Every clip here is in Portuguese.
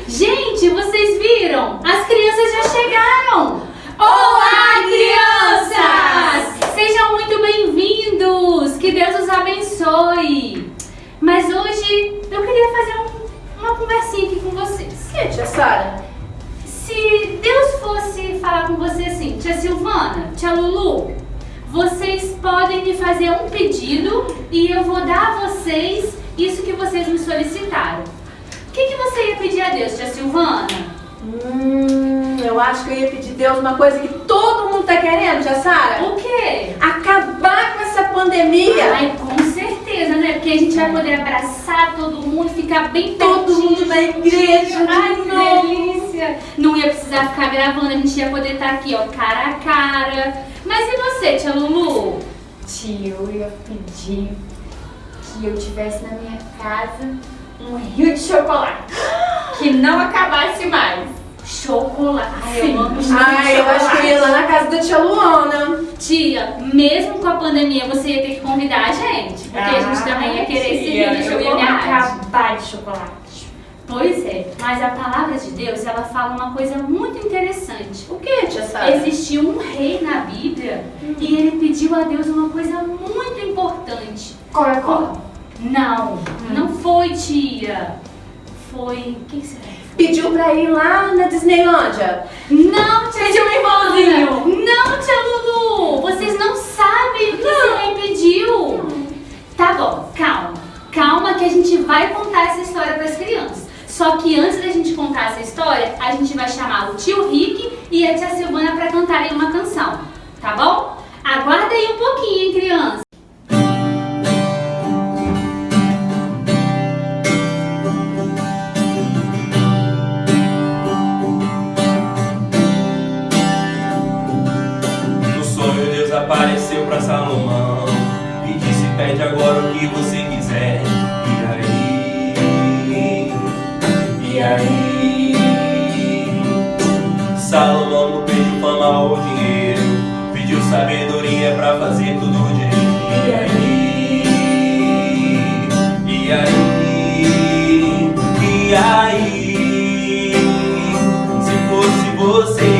Gente, vocês viram? As crianças já chegaram! Olá, crianças! Sejam muito bem-vindos! Que Deus os abençoe! Mas hoje eu queria fazer uma conversinha aqui com vocês. O que, tia Sara? Se Deus fosse falar com você assim, tia Silvana, tia Lulu, vocês podem me fazer um pedido e eu vou dar a vocês isso que vocês me solicitaram. O que você ia pedir a Deus, tia Silvana? Eu acho que eu ia pedir a Deus uma coisa que todo mundo tá querendo, tia Sara. O quê? Acabar com essa pandemia. Ai, com certeza, né? Porque a gente vai poder abraçar todo mundo, ficar bem Todo pertinho, mundo na igreja. Ai, que novo. delícia! Não ia precisar ficar gravando, a gente ia poder estar aqui, ó, cara a cara. Mas e você, tia Lulu? Tia, eu ia pedir que eu tivesse na minha casa um rio de chocolate. Que não acabasse mais. Chocolate. Ai, Sim. eu amo Ai, eu acho que eu ia lá na casa da tia Luana. Tia, mesmo com a pandemia, você ia ter que convidar a gente. Porque a gente também ia querer esse rio de Eu ia chocolate. acabar de chocolate. Pois é, mas a palavra de Deus, ela fala uma coisa muito interessante. O que, tia Sara? Existiu um rei na Bíblia e ele pediu a Deus uma coisa muito importante. Coca-Cola. Não foi, tia. Foi... O que será? Pediu pra ir lá na Disneylândia. Não, tia Pediu um Silvana. irmãozinho. Não, tia Lulu. Vocês não sabem o que esse rei pediu. Tá bom, calma. Calma que a gente vai contar essa história para as crianças. Só que antes da gente contar essa história, a gente vai chamar o tio Rick e a tia Silvana para cantarem uma canção. Tá bom? Aguarda aí um pouquinho, hein, criança. Apareceu pra Salomão e disse: pede agora o que você quiser. E aí Salomão não pediu fama ou dinheiro, pediu sabedoria pra fazer tudo direito. E aí se fosse você,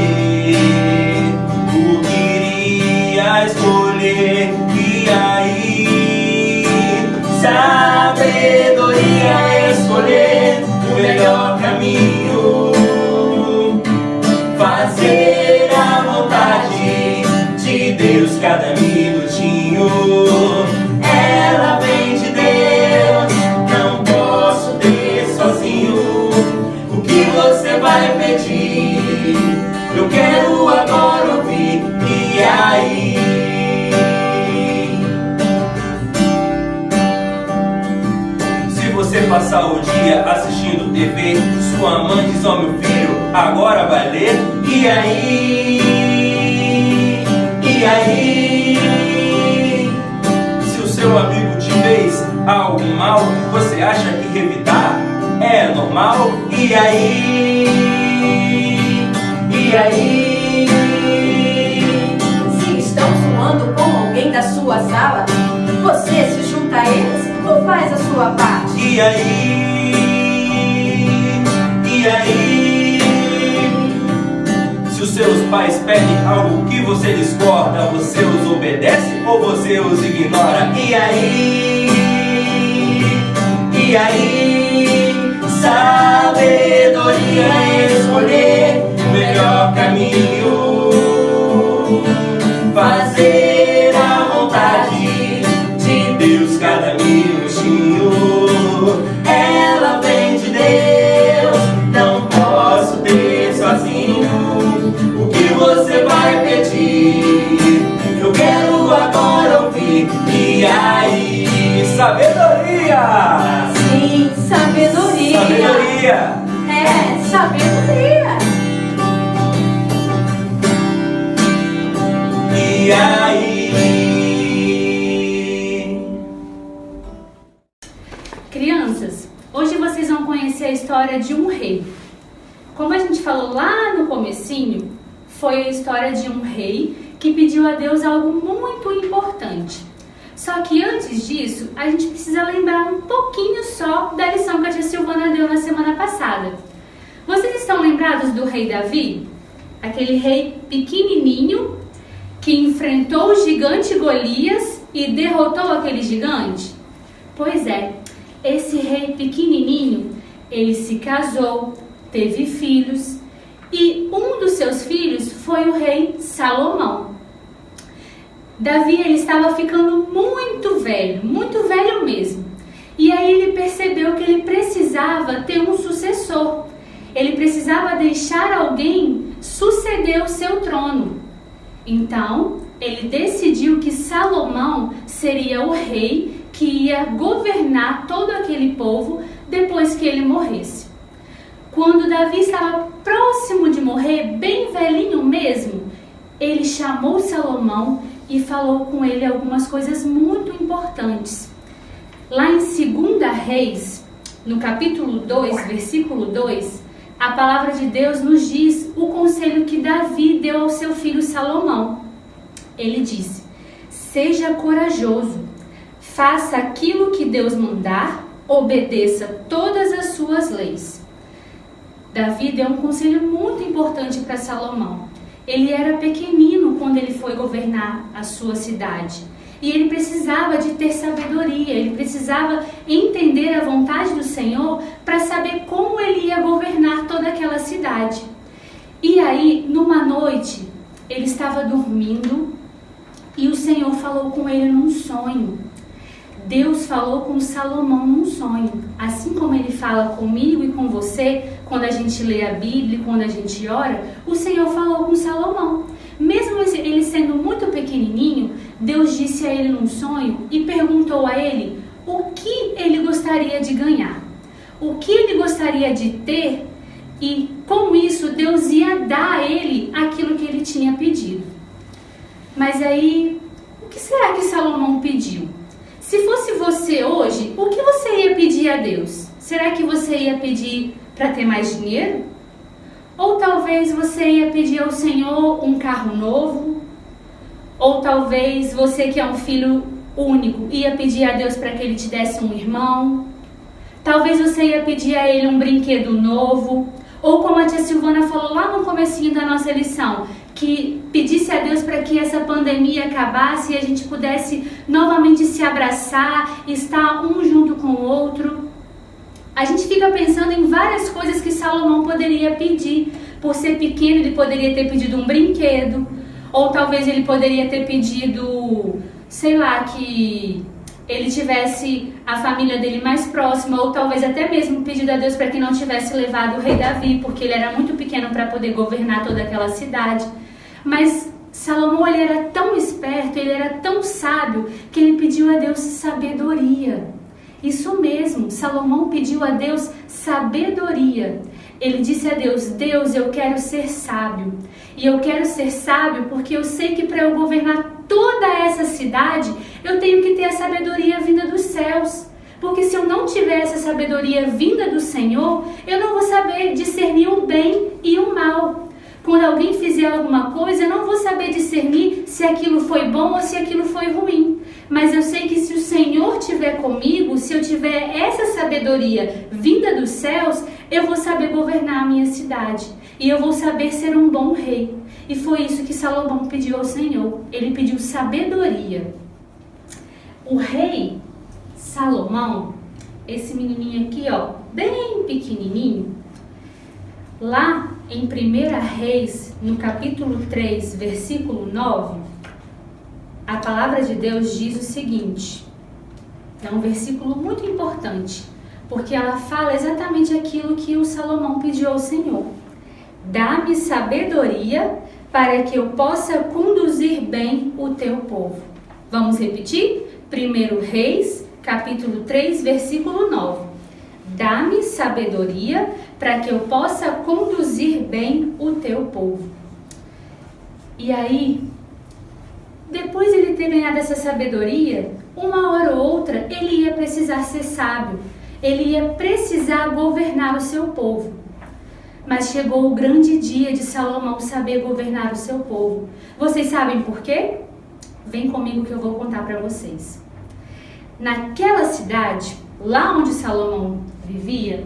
escolher. E aí, sabedoria é escolher o melhor caminho, fazer a vontade de Deus cada minutinho. Ela vem de Deus, não posso ter sozinho. O que você vai pedir? Eu quero agora ouvir. E aí, se você passar o dia assistindo TV, sua mãe diz: ó, meu filho, agora vai ler. E aí, se o seu amigo te fez algo mal, você acha que revidar é normal? E aí, com alguém da sua sala, você se junta a eles ou faz a sua parte? E aí, se os seus pais pedem algo que você discorda, você os obedece ou você os ignora? E aí, sabedoria é escolher o melhor caminho, fazer a vontade de Deus cada minutinho. Ela vem de Deus, não posso ter sozinho. O que você vai pedir? Eu quero agora ouvir. E aí, sabedoria! Sim, sabedoria. Sabedoria! É, sabedoria. E aí? Crianças, hoje vocês vão conhecer a história de um rei. Como a gente falou lá no comecinho, foi a história de um rei que pediu a Deus algo muito importante. Só que antes disso, a gente precisa lembrar um pouquinho só da lição que a tia Silvana deu na semana passada. estão lembrados do rei Davi? Aquele rei pequenininho que enfrentou o gigante Golias e derrotou aquele gigante? Pois é, esse rei pequenininho, ele se casou, teve filhos, e um dos seus filhos foi o rei Salomão. Davi, ele estava ficando muito velho mesmo. E aí ele percebeu que ele precisava ter um sucessor. Ele precisava deixar alguém suceder o seu trono. Então, ele decidiu que Salomão seria o rei que ia governar todo aquele povo depois que ele morresse. Quando Davi estava próximo de morrer, bem velhinho mesmo, ele chamou Salomão e falou com ele algumas coisas muito importantes. Lá em 2 Reis, no capítulo 2, versículo 2, a palavra de Deus nos diz o conselho que Davi deu ao seu filho Salomão. Ele disse: seja corajoso, faça aquilo que Deus mandar, obedeça todas as suas leis. Davi deu um conselho muito importante para Salomão. Ele era pequenino quando ele foi governar a sua cidade. E ele precisava de ter sabedoria, ele precisava entender a vontade do Senhor para saber como ele ia governar toda aquela cidade. E aí, numa noite, ele estava dormindo e o Senhor falou com ele num sonho. Deus falou com Salomão num sonho. Assim como ele fala comigo e com você, quando a gente lê a Bíblia, quando a gente ora, o Senhor falou com Salomão. Mesmo ele sendo muito pequenininho, Deus disse a ele num sonho e perguntou a ele o que ele gostaria de ganhar, o que ele gostaria de ter, e com isso Deus ia dar a ele aquilo que ele tinha pedido. Mas aí, o que será que Salomão pediu? Se fosse você hoje, o que você ia pedir a Deus? Será que você ia pedir para ter mais dinheiro? Ou talvez você ia pedir ao Senhor um carro novo? Ou talvez você, que é um filho único, ia pedir a Deus para que Ele te desse um irmão? Talvez você ia pedir a Ele um brinquedo novo? Ou como a tia Silvana falou lá no comecinho da nossa lição, que pedisse a Deus para que essa pandemia acabasse e a gente pudesse novamente se abraçar, estar um junto com o outro. A gente fica pensando em várias coisas que Salomão poderia pedir. Por ser pequeno, ele poderia ter pedido um brinquedo, ou talvez ele poderia ter pedido, sei lá, que ele tivesse a família dele mais próxima, ou talvez até mesmo pedido a Deus para que não tivesse levado o rei Davi, porque ele era muito pequeno para poder governar toda aquela cidade. Mas Salomão, ele era tão esperto, ele era tão sábio, que ele pediu a Deus sabedoria. Isso mesmo, Salomão pediu a Deus sabedoria. Ele disse a Deus: Deus, eu quero ser sábio. E eu quero ser sábio porque eu sei que para eu governar toda essa cidade, eu tenho que ter a sabedoria vinda dos céus. Porque se eu não tiver essa sabedoria vinda do Senhor, eu não vou saber discernir o bem e o mal. Quando alguém fizer alguma coisa, eu não vou saber discernir se aquilo foi bom ou se aquilo foi ruim. Mas eu sei que se o Senhor estiver comigo, se eu tiver essa sabedoria vinda dos céus, eu vou saber governar a minha cidade. E eu vou saber ser um bom rei. E foi isso que Salomão pediu ao Senhor. Ele pediu sabedoria. O rei Salomão, esse menininho aqui, ó, bem pequenininho, lá em 1 Reis, no capítulo 3, versículo 9, a palavra de Deus diz o seguinte. É um versículo muito importante, porque ela fala exatamente aquilo que o Salomão pediu ao Senhor. Dá-me sabedoria para que eu possa conduzir bem o teu povo. Vamos repetir? 1 Reis, capítulo 3, versículo 9. Dá-me sabedoria para que eu possa conduzir bem o teu povo. E aí, depois de ele ter ganhado essa sabedoria, uma hora ou outra, ele ia precisar ser sábio. Ele ia precisar governar o seu povo. Mas chegou o grande dia de Salomão saber governar o seu povo. Vocês sabem por quê? Vem comigo que eu vou contar para vocês. Naquela cidade, lá onde Salomão vivia,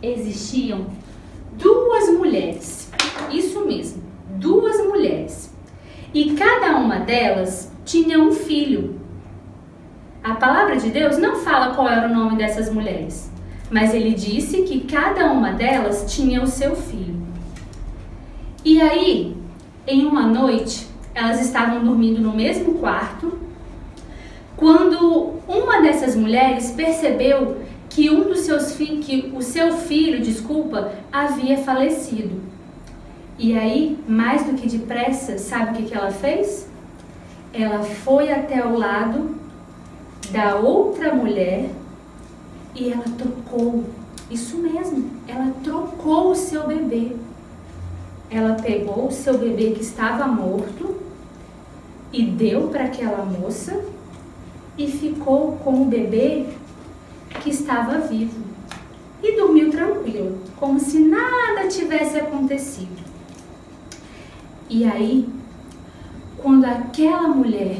existiam 2 mulheres. Isso mesmo, 2 mulheres. E cada uma delas tinha um filho. A palavra de Deus não fala qual era o nome dessas mulheres, mas ele disse que cada uma delas tinha o seu filho. E aí, em uma noite, elas estavam dormindo no mesmo quarto, quando uma dessas mulheres percebeu que o seu filho, havia falecido. E aí, mais do que depressa, sabe o que ela fez? Ela foi até o lado da outra mulher e ela trocou. Isso mesmo, ela trocou o seu bebê. Ela pegou o seu bebê que estava morto e deu para aquela moça e ficou com o bebê que estava vivo. E dormiu tranquilo, como se nada tivesse acontecido. E aí, quando aquela mulher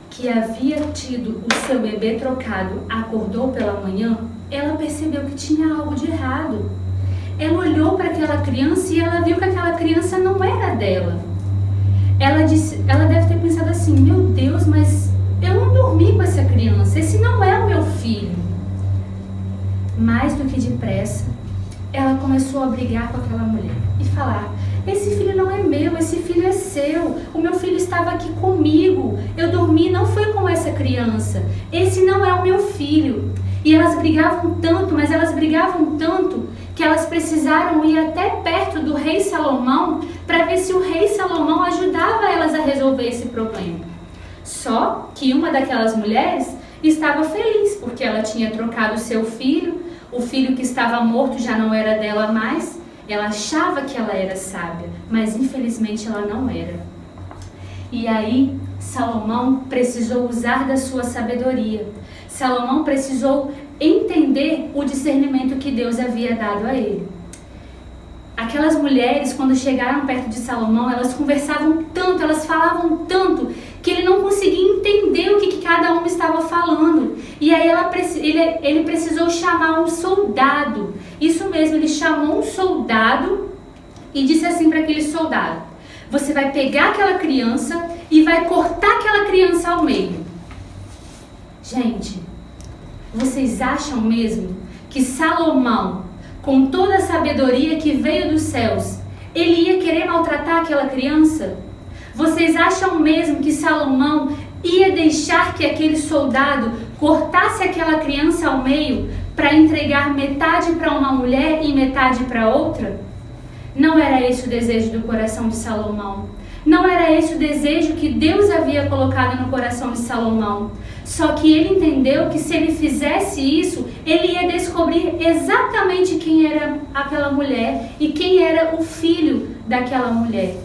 que havia tido o seu bebê trocado acordou pela manhã, ela percebeu que tinha algo de errado. Ela olhou para aquela criança e ela viu que aquela criança não era dela. Ela deve ter pensado assim: meu Deus, mas eu não dormi com essa criança, esse não é o meu filho. Mais do que depressa, ela começou a brigar com aquela mulher e falar: esse filho não é meu, esse filho é seu, o meu filho estava aqui comigo, eu dormi, não foi com essa criança, esse não é o meu filho. E elas brigavam tanto, mas elas brigavam tanto, que elas precisaram ir até perto do rei Salomão para ver se o rei Salomão ajudava elas a resolver esse problema. Só que uma daquelas mulheres estava feliz, porque ela tinha trocado o seu filho, o filho que estava morto já não era dela mais. Ela achava que ela era sábia, mas infelizmente ela não era. E aí Salomão precisou usar da sua sabedoria. Salomão precisou entender o discernimento que Deus havia dado a ele. Aquelas mulheres, quando chegaram perto de Salomão, elas conversavam tanto, elas falavam tanto, que ele não conseguia entender o que cada uma estava falando. E aí ele precisou chamar um soldado. Isso mesmo, ele chamou um soldado e disse assim para aquele soldado: você vai pegar aquela criança e vai cortar aquela criança ao meio. Gente, vocês acham mesmo que Salomão, com toda a sabedoria que veio dos céus, ele ia querer maltratar aquela criança? Vocês acham mesmo que Salomão ia deixar que aquele soldado cortasse aquela criança ao meio para entregar metade para uma mulher e metade para outra? Não era esse o desejo do coração de Salomão. Não era esse o desejo que Deus havia colocado no coração de Salomão. Só que ele entendeu que se ele fizesse isso, ele ia descobrir exatamente quem era aquela mulher e quem era o filho daquela mulher.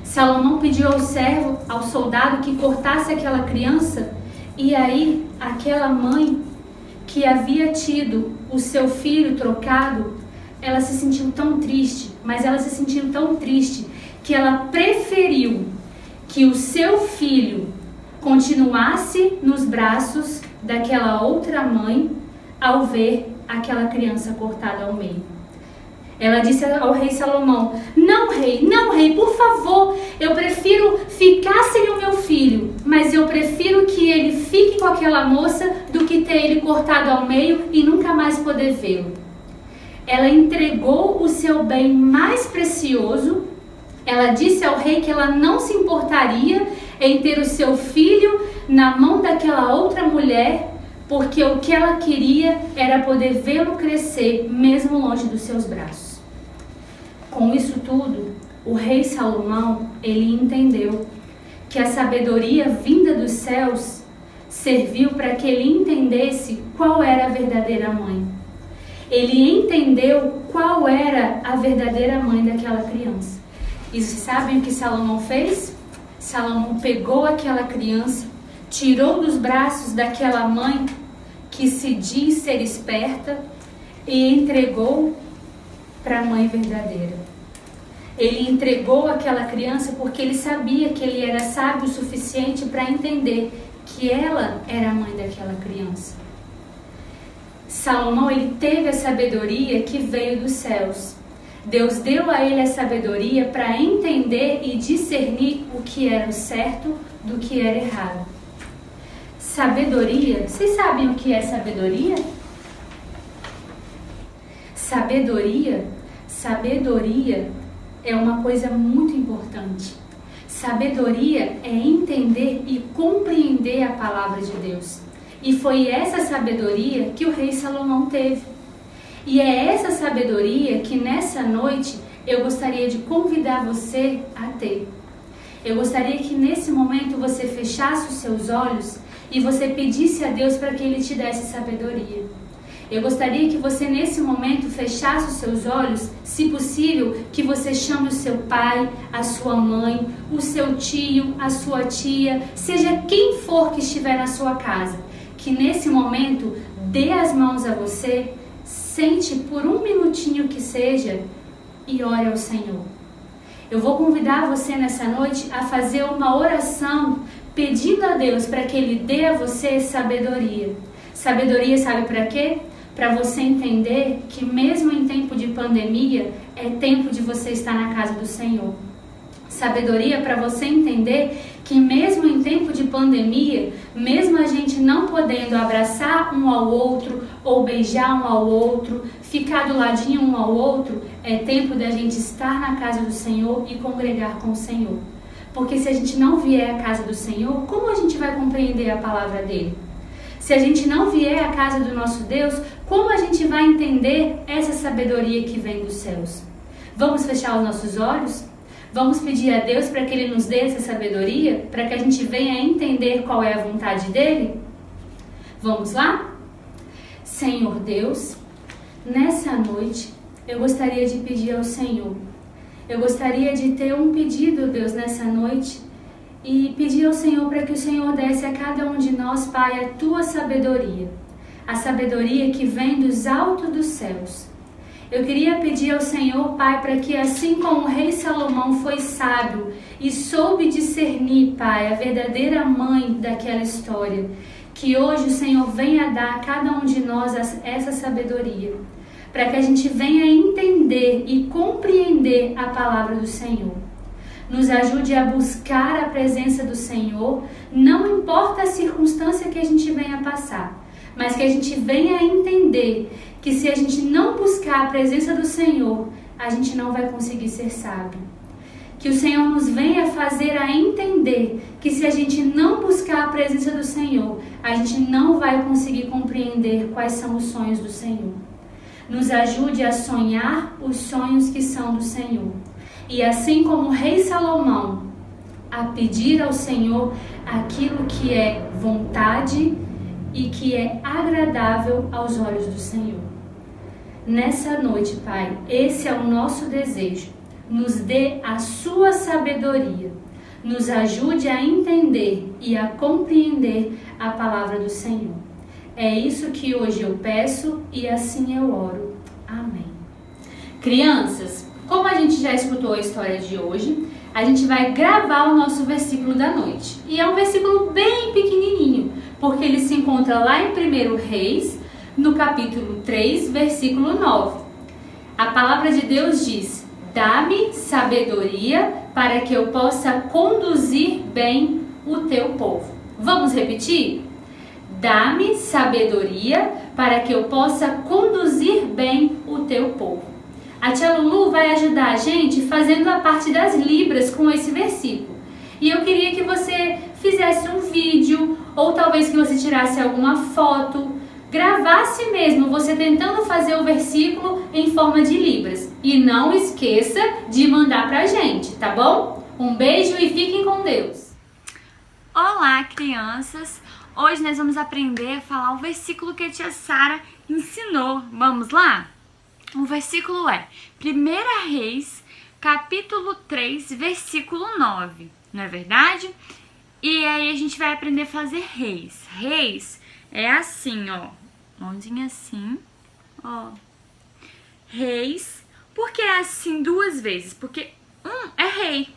Salomão pediu ao servo, ao soldado, que cortasse aquela criança, e aí aquela mãe que havia tido o seu filho trocado, ela se sentiu tão triste, mas ela se sentiu tão triste que ela preferiu que o seu filho continuasse nos braços daquela outra mãe ao ver aquela criança cortada ao meio. Ela disse ao rei Salomão: não rei, por favor, eu prefiro ficar sem o meu filho, mas eu prefiro que ele fique com aquela moça do que ter ele cortado ao meio e nunca mais poder vê-lo. Ela entregou o seu bem mais precioso. Ela disse ao rei que ela não se importaria em ter o seu filho na mão daquela outra mulher, porque o que ela queria era poder vê-lo crescer, mesmo longe dos seus braços. Com isso tudo, o rei Salomão, ele entendeu que a sabedoria vinda dos céus serviu para que ele entendesse qual era a verdadeira mãe. Ele entendeu qual era a verdadeira mãe daquela criança. E sabem o que Salomão fez? Salomão pegou aquela criança, tirou dos braços daquela mãe que se diz ser esperta e entregou para a mãe verdadeira. Ele entregou aquela criança porque ele sabia que ele era sábio o suficiente para entender que ela era a mãe daquela criança. Salomão, ele teve a sabedoria que veio dos céus. Deus deu a ele a sabedoria para entender e discernir o que era o certo do que era errado. Sabedoria, vocês sabem o que é sabedoria? Sabedoria é uma coisa muito importante. Sabedoria é entender e compreender a palavra de Deus. E foi essa sabedoria que o rei Salomão teve. E é essa sabedoria que nessa noite eu gostaria de convidar você a ter. Eu gostaria que nesse momento você fechasse os seus olhos e você pedisse a Deus para que Ele te desse sabedoria. Eu gostaria que você nesse momento fechasse os seus olhos, se possível, que você chame o seu pai, a sua mãe, o seu tio, a sua tia, seja quem for que estiver na sua casa, que nesse momento dê as mãos a você, sente por um minutinho que seja e ore ao Senhor. Eu vou convidar você nessa noite a fazer uma oração pedindo a Deus para que Ele dê a você sabedoria. Sabedoria sabe para quê? Para você entender que mesmo em tempo de pandemia, é tempo de você estar na casa do Senhor. Sabedoria para você entender que mesmo em tempo de pandemia, mesmo a gente não podendo abraçar um ao outro, ou beijar um ao outro, ficar do ladinho um ao outro, é tempo da gente estar na casa do Senhor e congregar com o Senhor. Porque se a gente não vier à casa do Senhor, como a gente vai compreender a palavra dele? Se a gente não vier à casa do nosso Deus, como a gente vai entender essa sabedoria que vem dos céus? Vamos fechar os nossos olhos? Vamos pedir a Deus para que Ele nos dê essa sabedoria, para que a gente venha entender qual é a vontade dEle? Vamos lá? Senhor Deus, nessa noite eu gostaria de pedir ao Senhor. Eu gostaria de ter um pedido, Deus, nessa noite, e pedir ao Senhor para que o Senhor desse a cada um de nós, Pai, a Tua sabedoria. A sabedoria que vem dos altos dos céus. Eu queria pedir ao Senhor, Pai, para que assim como o rei Salomão foi sábio e soube discernir, Pai, a verdadeira mãe daquela história, que hoje o Senhor venha dar a cada um de nós essa sabedoria, para que a gente venha entender e compreender a palavra do Senhor. Nos ajude a buscar a presença do Senhor, não importa a circunstância que a gente venha passar, mas que a gente venha entender que se a gente não buscar a presença do Senhor, a gente não vai conseguir ser sábio. Que o Senhor nos venha fazer a entender que se a gente não buscar a presença do Senhor, a gente não vai conseguir compreender quais são os sonhos do Senhor. Nos ajude a sonhar os sonhos que são do Senhor. E assim como o rei Salomão, a pedir ao Senhor aquilo que é vontade e que é agradável aos olhos do Senhor. Nessa noite, Pai, esse é o nosso desejo. Nos dê a sua sabedoria. Nos ajude a entender e a compreender a palavra do Senhor. É isso que hoje eu peço e assim eu oro. Amém. Crianças, como a gente já escutou a história de hoje, a gente vai gravar o nosso versículo da noite. E é um versículo bem pequenininho, porque ele se encontra lá em 1 Reis, no capítulo 3, versículo 9. A palavra de Deus diz: dá-me sabedoria para que eu possa conduzir bem o teu povo. Vamos repetir? Dá-me sabedoria para que eu possa conduzir bem o teu povo. A tia Lulu vai ajudar a gente fazendo a parte das libras com esse versículo. E eu queria que você fizesse um vídeo, ou talvez que você tirasse alguma foto, gravasse mesmo você tentando fazer o versículo em forma de libras. E não esqueça de mandar pra gente, tá bom? Um beijo e fiquem com Deus! Olá, crianças! Hoje nós vamos aprender a falar o versículo que a tia Sara ensinou. Vamos lá? O versículo é 1 Reis, capítulo 3, versículo 9. Não é verdade? E aí a gente vai aprender a fazer reis. Reis é assim, ó. Mãozinha assim, ó. Reis. Por que é assim duas vezes? Porque é rei.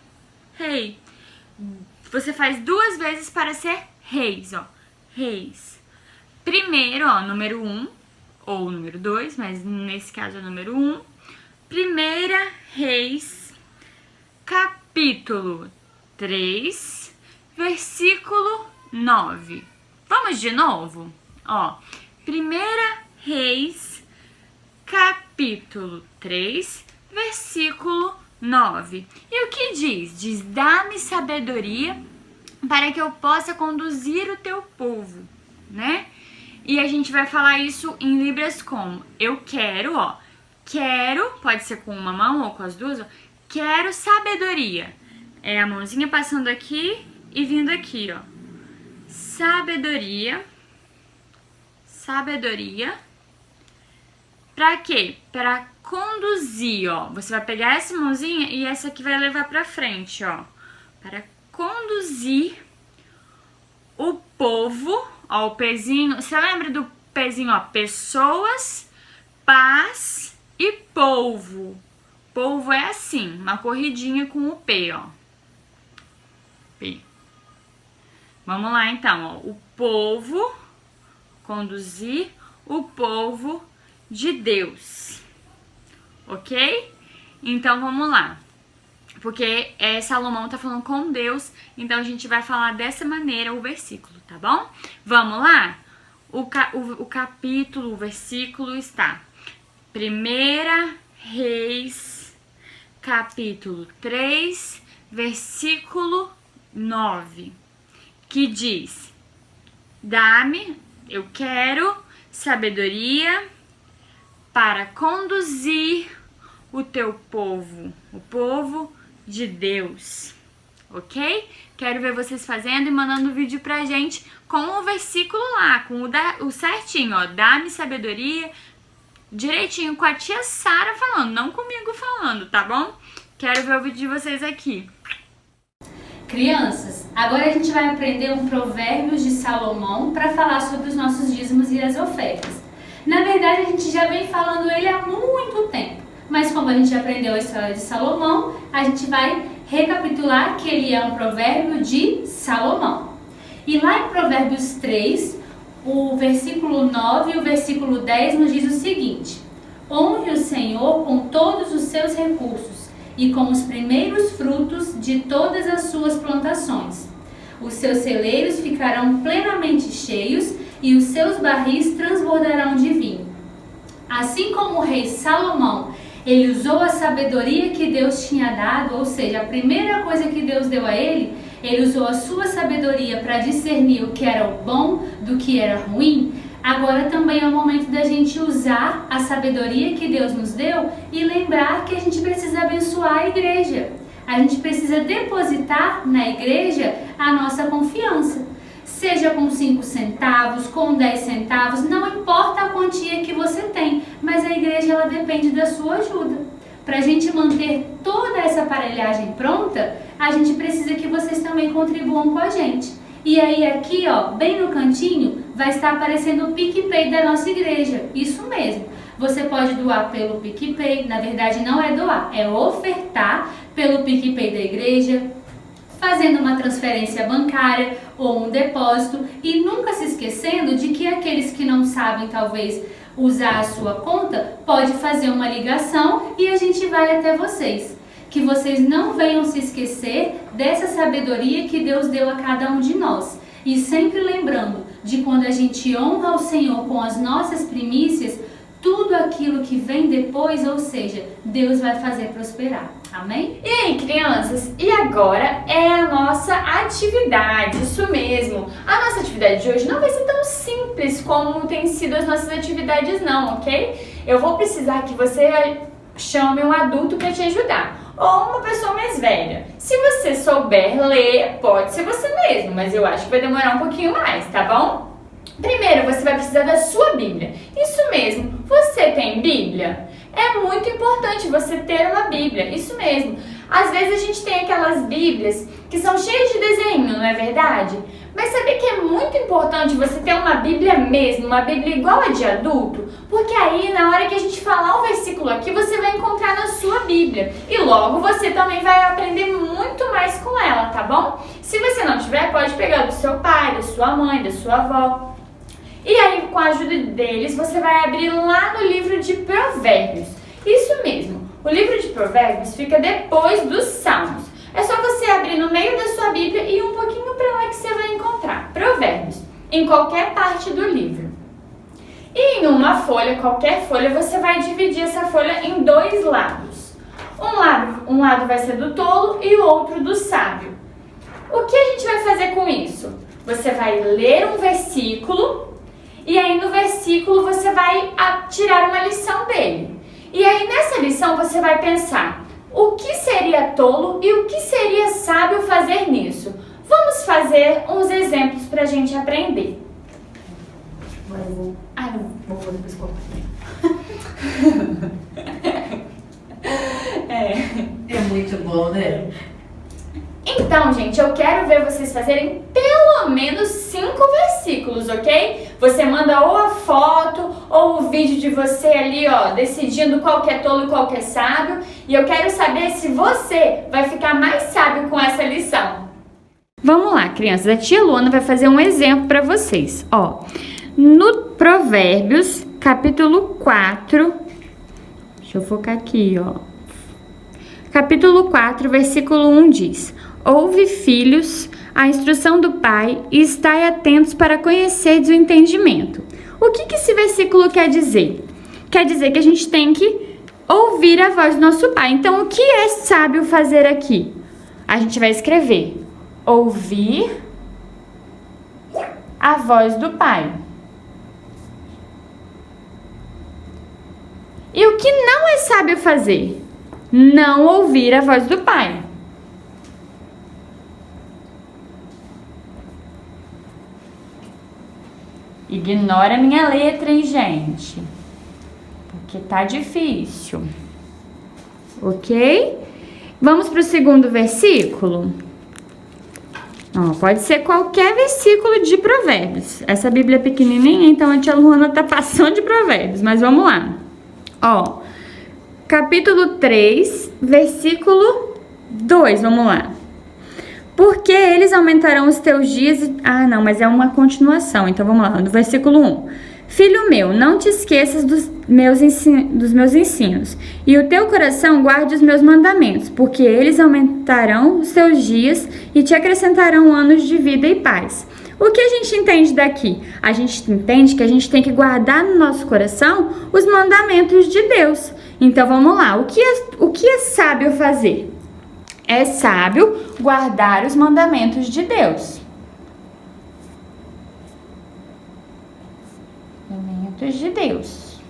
Rei. Você faz duas vezes para ser reis, ó. Reis. Primeiro, ó, número 1 ou número 2, mas nesse caso é número 1. 1 Reis, capítulo 3, versículo 9. Vamos de novo? Ó, 1 Reis, capítulo 3, versículo 9. E o que diz? Diz: dá-me sabedoria para que eu possa conduzir o teu povo, né? E a gente vai falar isso em Libras como: eu quero, ó, quero, pode ser com uma mão ou com as duas, ó, quero sabedoria. É a mãozinha passando aqui e vindo aqui, ó. Sabedoria. Sabedoria. Pra quê? Pra conduzir, ó. Você vai pegar essa mãozinha e essa aqui vai levar pra frente, ó. Para conduzir o povo, ó, o pezinho. Você lembra do pezinho, ó? Pessoas, paz e polvo. Polvo é assim, uma corridinha com o P, ó. P. Vamos lá, então, ó. O povo, conduzir o povo de Deus. Ok? Então, vamos lá. Porque Salomão tá falando com Deus, então a gente vai falar dessa maneira o versículo, tá bom? Vamos lá? O capítulo, o versículo está 1 Reis, capítulo 3, versículo 9, que diz: dá-me, eu quero sabedoria para conduzir o teu povo, o povo de Deus, ok? Quero ver vocês fazendo e mandando vídeo pra gente com o versículo lá, com o certinho, ó, dá-me sabedoria, direitinho, com a tia Sara falando, não comigo falando, tá bom? Quero ver o vídeo de vocês aqui. Crianças, agora a gente vai aprender um Provérbios de Salomão para falar sobre os nossos dízimos e as ofertas. Na verdade, a gente já vem falando ele há muito tempo. Mas como a gente aprendeu a história de Salomão, a gente vai recapitular que ele é um provérbio de Salomão. E lá em Provérbios 3, o versículo 9 e o versículo 10 nos diz o seguinte: honre o Senhor com todos os seus recursos e com os primeiros frutos de todas as suas plantações. Os seus celeiros ficarão plenamente cheios e os seus barris transbordarão de vinho. Assim como o rei Salomão, ele usou a sabedoria que Deus tinha dado, ou seja, a primeira coisa que Deus deu a ele usou a sua sabedoria para discernir o que era o bom do que era ruim. Agora também é o momento da gente usar a sabedoria que Deus nos deu e lembrar que a gente precisa abençoar a igreja. A gente precisa depositar na igreja a nossa confiança. Seja com 5 centavos, com 10 centavos, não importa a quantia que você tem, mas a igreja ela depende da sua ajuda. Para a gente manter toda essa aparelhagem pronta, a gente precisa que vocês também contribuam com a gente. E aí aqui, ó, bem no cantinho, vai estar aparecendo o PicPay da nossa igreja. Isso mesmo. Você pode doar pelo PicPay, na verdade não é doar, é ofertar pelo PicPay da igreja, fazendo uma transferência bancária ou um depósito, e nunca se esquecendo de que aqueles que não sabem talvez usar a sua conta, pode fazer uma ligação e a gente vai até vocês. Que vocês não venham se esquecer dessa sabedoria que Deus deu a cada um de nós. E sempre lembrando de quando a gente honra o Senhor com as nossas primícias, tudo aquilo que vem depois, ou seja, Deus vai fazer prosperar. Amém? E aí, crianças? E agora é a nossa atividade, isso mesmo. A nossa atividade de hoje não vai ser tão simples como tem sido as nossas atividades não, ok? Eu vou precisar que você chame um adulto para te ajudar, ou uma pessoa mais velha. Se você souber ler, pode ser você mesmo, mas eu acho que vai demorar um pouquinho mais, tá bom? Primeiro, você vai precisar da sua Bíblia. Isso mesmo, você tem Bíblia? É muito importante você ter uma Bíblia, isso mesmo. Às vezes a gente tem aquelas Bíblias que são cheias de desenho, não é verdade? Mas sabia que é muito importante você ter uma Bíblia mesmo, uma Bíblia igual a de adulto? Porque aí, na hora que a gente falar o versículo aqui, você vai encontrar na sua Bíblia. E logo você também vai aprender muito mais com ela, tá bom? Se você não tiver, pode pegar do seu pai, da sua mãe, da sua avó. E aí, com a ajuda deles, você vai abrir lá no livro de Provérbios. Isso mesmo, o Provérbios fica depois dos Salmos. É só você abrir no meio da sua Bíblia e ir um pouquinho para lá que você vai encontrar Provérbios, em qualquer parte do livro. E em uma folha, qualquer folha, você vai dividir essa folha em dois lados. Um lado vai ser do tolo e o outro do sábio. O que a gente vai fazer com isso? Você vai ler um versículo e aí no versículo você vai tirar uma lição dele. E aí nessa lição você vai pensar, o que seria tolo e o que seria sábio fazer nisso? Vamos fazer uns exemplos para a gente aprender. Agora eu vou... Ah, não, vou depois cortar. É muito bom, né? Então, gente, eu quero ver vocês fazerem pelo menos 5 versículos, ok? Você manda ou a foto ou o vídeo de você ali, ó, decidindo qual que é tolo e qual que é sábio. E eu quero saber se você vai ficar mais sábio com essa lição. Vamos lá, crianças. A tia Luana vai fazer um exemplo para vocês. Ó, no Provérbios, capítulo 4... Deixa eu focar aqui, ó. Capítulo 4, versículo 1 diz: Ouve, filhos, a instrução do pai e estai atentos para conhecerdes o entendimento. O que esse versículo quer dizer? Quer dizer que a gente tem que ouvir a voz do nosso pai. Então, o que é sábio fazer aqui? A gente vai escrever: ouvir a voz do pai. E o que não é sábio fazer? Não ouvir a voz do pai. Ignora a minha letra, hein, gente? Porque tá difícil. Ok? Vamos para o segundo versículo? Ó, pode ser qualquer versículo de Provérbios. Essa Bíblia é pequenininha, então a tia Luana tá passando de Provérbios. Mas vamos lá. Ó, capítulo 3, versículo 2, vamos lá. Porque eles aumentarão os teus dias... Ah, não, mas é uma continuação, então vamos lá, no versículo 1. Filho meu, não te esqueças dos meus ensinos, e o teu coração guarde os meus mandamentos, porque eles aumentarão os teus dias e te acrescentarão anos de vida e paz. O que a gente entende daqui? A gente entende que a gente tem que guardar no nosso coração os mandamentos de Deus. Então vamos lá, o que é sábio fazer? É sábio guardar os mandamentos de Deus. Mandamentos de Deus.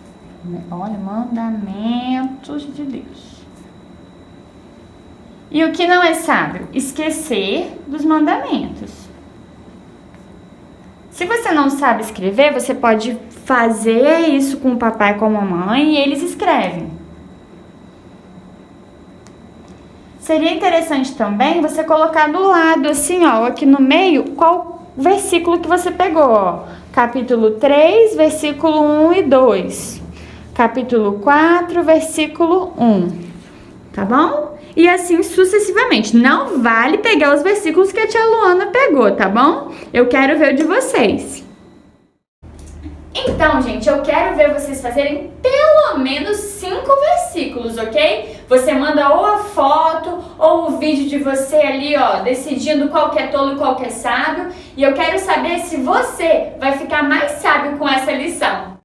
Olha, mandamentos de Deus. E o que não é sábio? Esquecer dos mandamentos. Se você não sabe escrever, você pode fazer isso com o papai e com a mamãe e eles escrevem. Seria interessante também você colocar do lado, assim, ó, aqui no meio, qual versículo que você pegou, ó. Capítulo 3, versículo 1 e 2. Capítulo 4, versículo 1. Tá bom? E assim sucessivamente. Não vale pegar os versículos que a tia Luana pegou, tá bom? Eu quero ver o de vocês. Então, gente, eu quero ver vocês fazerem pelo menos 5 versículos, ok? Você manda ou a foto ou o vídeo de você ali, ó, decidindo qual que é tolo e qual que é sábio. E eu quero saber se você vai ficar mais sábio com essa lição.